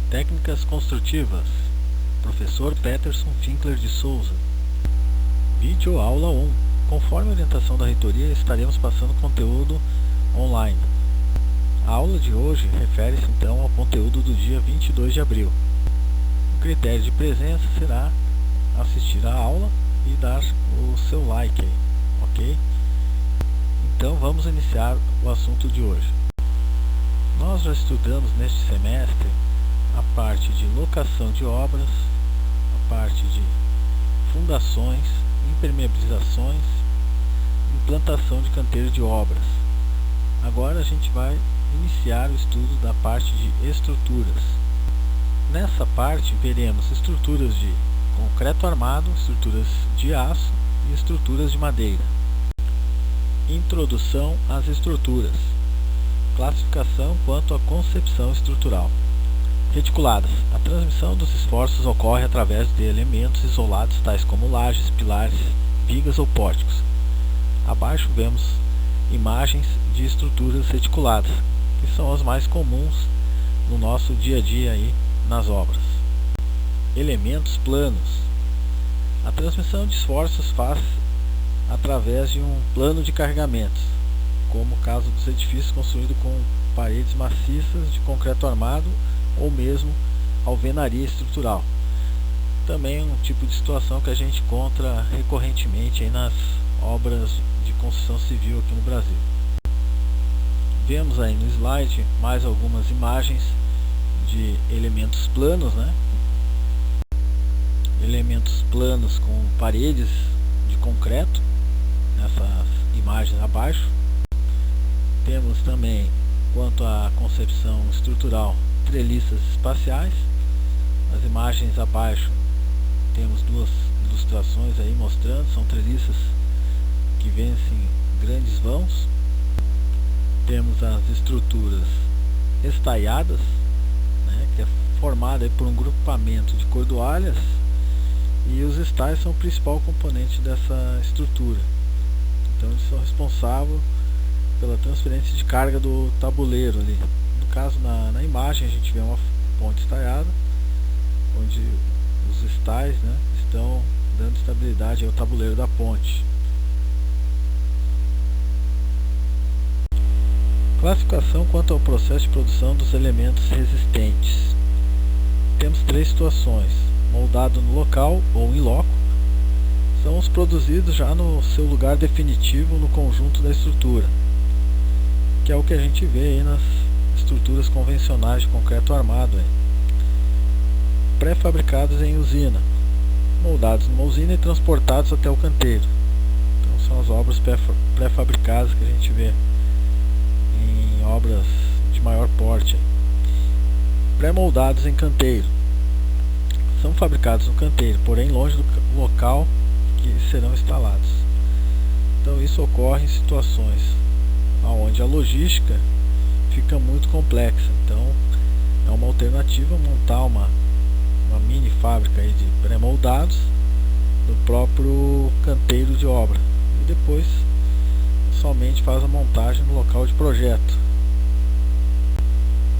Técnicas construtivas. Professor Peterson Finkler de Souza. Vídeo aula 1. Conforme a orientação da reitoria, estaremos passando conteúdo online. A aula de hoje refere-se então ao conteúdo do dia 22 de abril. O critério de presença será assistir a aula e dar o seu like aí, ok? Então vamos iniciar o assunto de hoje. Nós já estudamos neste semestre a parte de locação de obras, a parte de fundações, impermeabilizações, implantação de canteiro de obras. Agora a gente vai iniciar o estudo da parte de estruturas. Nessa parte veremos estruturas de concreto armado, estruturas de aço e estruturas de madeira. Introdução às estruturas. Classificação quanto à concepção estrutural. Reticuladas. A transmissão dos esforços ocorre através de elementos isolados tais como lajes, pilares, vigas ou pórticos. Abaixo vemos imagens de estruturas reticuladas, que são as mais comuns no nosso dia a dia aí nas obras. Elementos planos. A transmissão de esforços faz através de um plano de carregamentos, como o caso dos edifícios construídos com paredes maciças de concreto armado ou mesmo alvenaria estrutural. Também um tipo de situação que a gente encontra recorrentemente aí nas obras de construção civil aqui no Brasil. Vemos aí no slide mais algumas imagens de elementos planos, né? Elementos planos com paredes de concreto, nessas imagens abaixo. Temos também, quanto à concepção estrutural, treliças espaciais. Nas imagens abaixo temos duas ilustrações aí mostrando, são treliças que vencem grandes vãos. Temos as estruturas estaiadas, né, que é formada aí por um grupamento de cordoalhas, e os estais são o principal componente dessa estrutura. Então eles são responsáveis pela transferência de carga do tabuleiro ali. No caso, na imagem a gente vê uma ponte estaiada, onde os estais, né, estão dando estabilidade ao tabuleiro da ponte. Classificação quanto ao processo de produção dos elementos resistentes. Temos três situações: moldado no local ou in loco, são os produzidos já no seu lugar definitivo no conjunto da estrutura, que é o que a gente vê aí nas estruturas convencionais de concreto armado. Pré-fabricados em usina, moldados numa usina e transportados até o canteiro. Então são as obras pré-fabricadas que a gente vê em obras de maior porte. Pré-moldados em canteiro, são fabricados no canteiro, porém longe do local que serão instalados. Então isso ocorre em situações onde a logística fica muito complexa. Então é uma alternativa montar uma mini fábrica aí de pré-moldados no próprio canteiro de obra, e depois somente faz a montagem no local de projeto.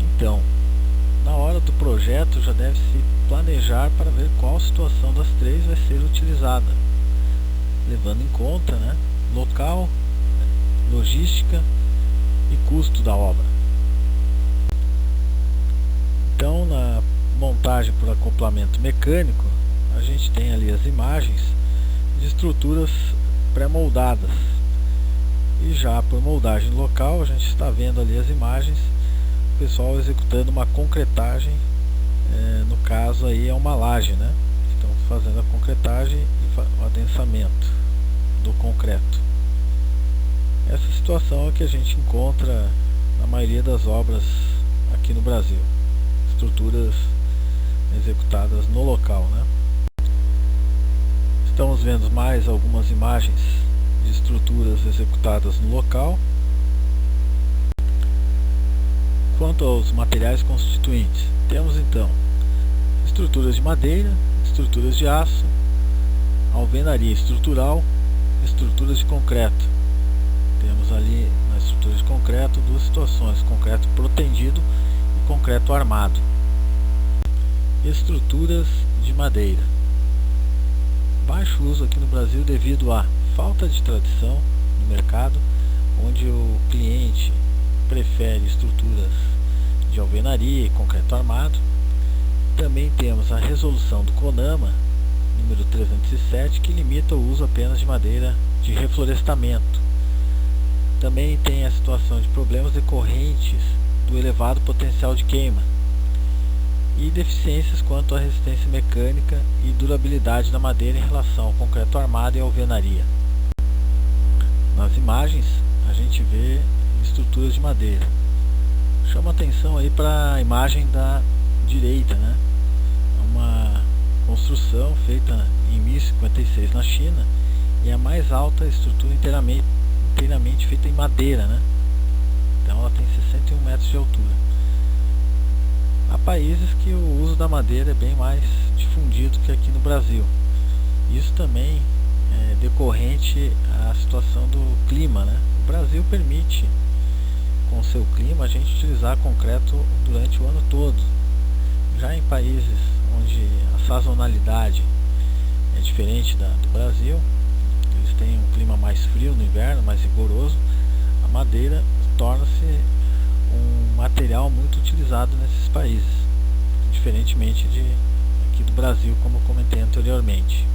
Então, na hora do projeto já deve se planejar para ver qual situação das três vai ser utilizada, levando em conta, né, local, logística e custo da obra. Então, na montagem por acoplamento mecânico, a gente tem ali as imagens de estruturas pré-moldadas, e já por moldagem local a gente está vendo ali as imagens, o pessoal executando uma concretagem, no caso aí é uma laje, né? Estão fazendo a concretagem e o adensamento do concreto. Essa situação é que a gente encontra na maioria das obras aqui no Brasil, estruturas executadas no local, né? Estamos vendo mais algumas imagens de estruturas executadas no local. Quanto aos materiais constituintes, temos então estruturas de madeira, estruturas de aço, alvenaria estrutural, estruturas de concreto. Temos ali na estrutura de concreto duas situações: concreto protendido e concreto armado. Estruturas de madeira. Baixo uso aqui no Brasil devido à falta de tradição no mercado, onde o cliente prefere estruturas de alvenaria e concreto armado. Também temos a resolução do CONAMA, número 307, que limita o uso apenas de madeira de reflorestamento. Também tem a situação de problemas decorrentes do elevado potencial de queima e deficiências quanto à resistência mecânica e durabilidade da madeira em relação ao concreto armado e alvenaria. Nas imagens a gente vê estruturas de madeira. Chama atenção aí para a imagem da direita, né? É uma construção feita em 1056 na China e é a mais alta estrutura inteiramente feita em madeira, né? Então ela tem 61 metros de altura. Há países que o uso da madeira é bem mais difundido que aqui no Brasil. Isso também é decorrente à situação do clima, né? O Brasil permite, com seu clima, a gente utilizar concreto durante o ano todo. Já em países onde a sazonalidade é diferente do Brasil, eles têm um clima mais frio no inverno, mais rigoroso, a madeira torna-se um material muito utilizado nesses países, diferentemente aqui do Brasil, como eu comentei anteriormente.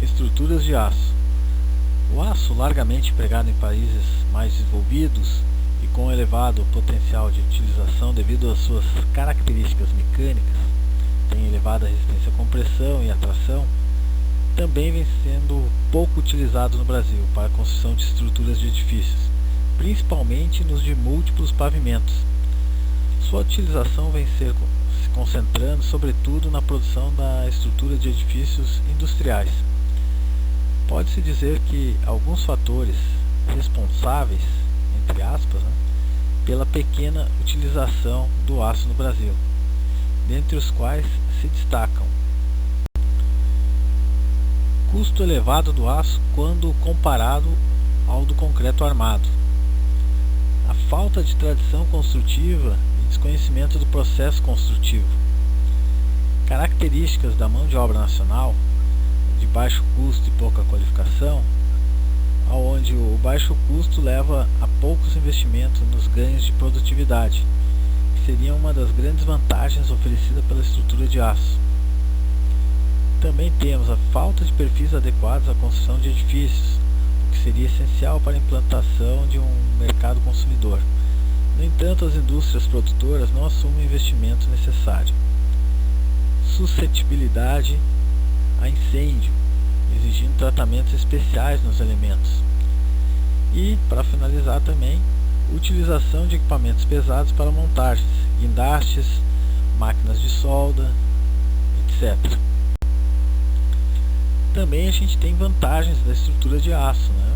Estruturas de aço. O aço, largamente empregado em países mais desenvolvidos e com elevado potencial de utilização devido às suas características mecânicas, tem elevada resistência à compressão e à tração, também vem sendo pouco utilizado no Brasil para a construção de estruturas de edifícios, principalmente nos de múltiplos pavimentos. Sua utilização vem se concentrando sobretudo na produção da estrutura de edifícios industriais. Pode-se dizer que alguns fatores responsáveis, entre aspas, né, pela pequena utilização do aço no Brasil, dentre os quais se destacam: custo elevado do aço quando comparado ao do concreto armado, a falta de tradição construtiva e desconhecimento do processo construtivo, características da mão de obra nacional de baixo custo e pouca qualificação, onde o baixo custo leva a poucos investimentos nos ganhos de produtividade, que seria uma das grandes vantagens oferecida pela estrutura de aço. Também temos a falta de perfis adequados à construção de edifícios, que seria essencial para a implantação de um mercado consumidor. No entanto, as indústrias produtoras não assumem o investimento necessário. Suscetibilidade a incêndio, exigindo tratamentos especiais nos elementos. E, para finalizar também, utilização de equipamentos pesados para montagens, guindastes, máquinas de solda, etc. Também a gente tem vantagens da estrutura de aço, né?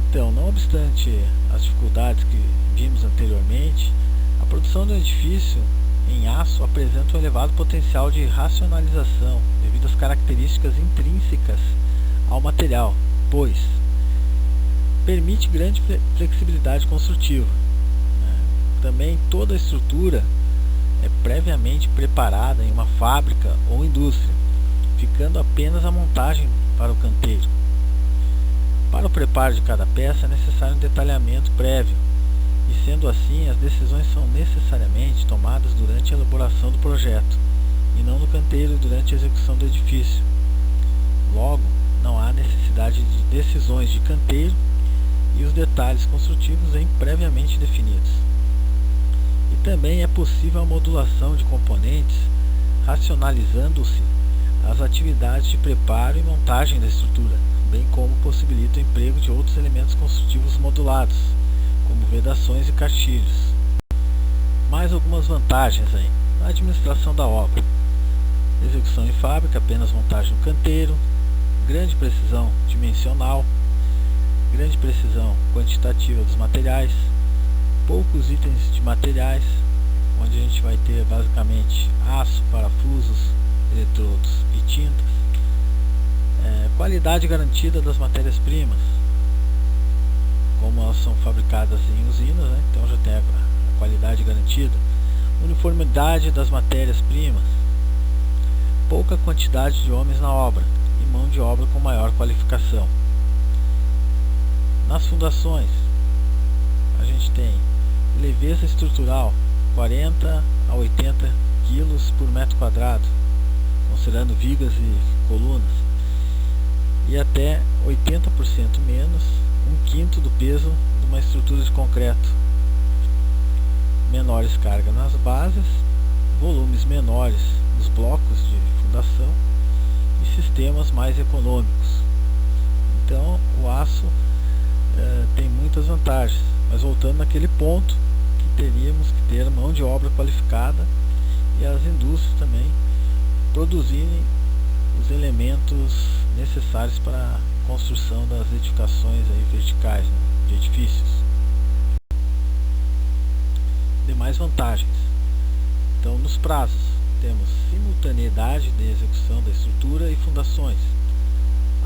Então, não obstante as dificuldades que vimos anteriormente, a produção do edifício em aço apresenta um elevado potencial de racionalização devido às características intrínsecas ao material, pois permite grande flexibilidade construtiva, né? Também toda a estrutura é previamente preparada em uma fábrica ou indústria, ficando apenas a montagem para o canteiro. Para o preparo de cada peça é necessário um detalhamento prévio, e sendo assim, as decisões são necessariamente tomadas durante a elaboração do projeto, e não no canteiro durante a execução do edifício. Logo, não há necessidade de decisões de canteiro e os detalhes construtivos vêm previamente definidos. E também é possível a modulação de componentes, racionalizando-se as atividades de preparo e montagem da estrutura, bem como possibilita o emprego de outros elementos construtivos modulados, como vedações e castilhos. Mais algumas vantagens aí: na administração da obra, execução em fábrica, apenas montagem no canteiro, grande precisão dimensional, grande precisão quantitativa dos materiais, poucos itens de materiais, onde a gente vai ter basicamente aço, parafusos, eletrodos e tintas, qualidade garantida das matérias-primas, como elas são fabricadas em usinas, né? Então já tem a qualidade garantida, Uniformidade das matérias-primas, pouca quantidade de homens na obra e mão de obra com maior qualificação. Nas fundações, a gente tem leveza estrutural 40 a 80 kg por metro quadrado, considerando vigas e colunas, e até 80% menos, 1/5 do peso de uma estrutura de concreto. Menores cargas nas bases, volumes menores nos blocos de fundação e sistemas mais econômicos. Então o aço tem muitas vantagens, mas voltando naquele ponto que teríamos que ter mão de obra qualificada e as indústrias também produzirem os elementos necessários para a construção das edificações aí verticais, né, de edifícios. Demais vantagens. Então, nos prazos, temos simultaneidade de execução da estrutura e fundações,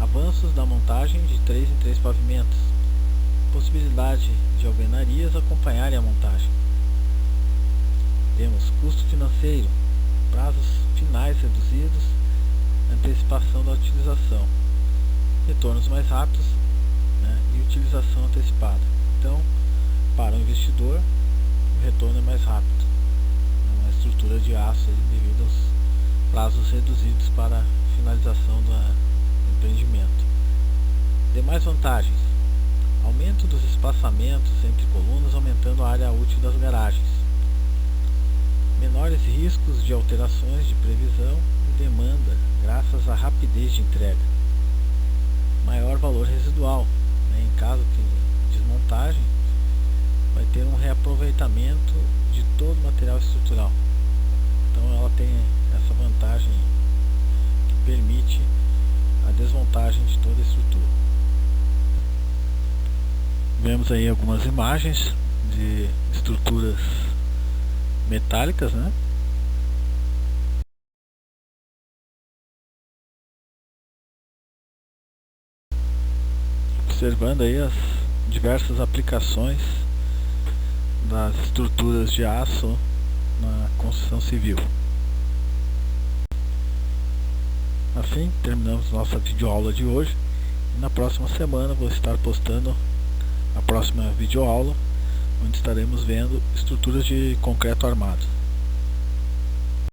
avanços da montagem de 3 em 3 pavimentos, possibilidade de alvenarias acompanharem a montagem. Temos custo financeiro, prazos finais reduzidos, antecipação da utilização, retornos mais rápidos, né, e utilização antecipada. Então, para o investidor, o retorno é mais rápido. É uma estrutura de aço aí, devido aos prazos reduzidos para a finalização do empreendimento. Demais vantagens: aumento dos espaçamentos entre colunas, aumentando a área útil das garagens. Menores riscos de alterações de previsão e demanda, graças à rapidez de entrega. Maior valor residual, né, em caso de desmontagem, vai ter um reaproveitamento de todo o material estrutural. Então ela tem essa vantagem que permite a desmontagem de toda a estrutura. Vemos aí algumas imagens de estruturas metálicas, né? Observando aí as diversas aplicações das estruturas de aço na construção civil. Assim, terminamos nossa videoaula de hoje. E na próxima semana vou estar postando a próxima videoaula, onde estaremos vendo estruturas de concreto armado.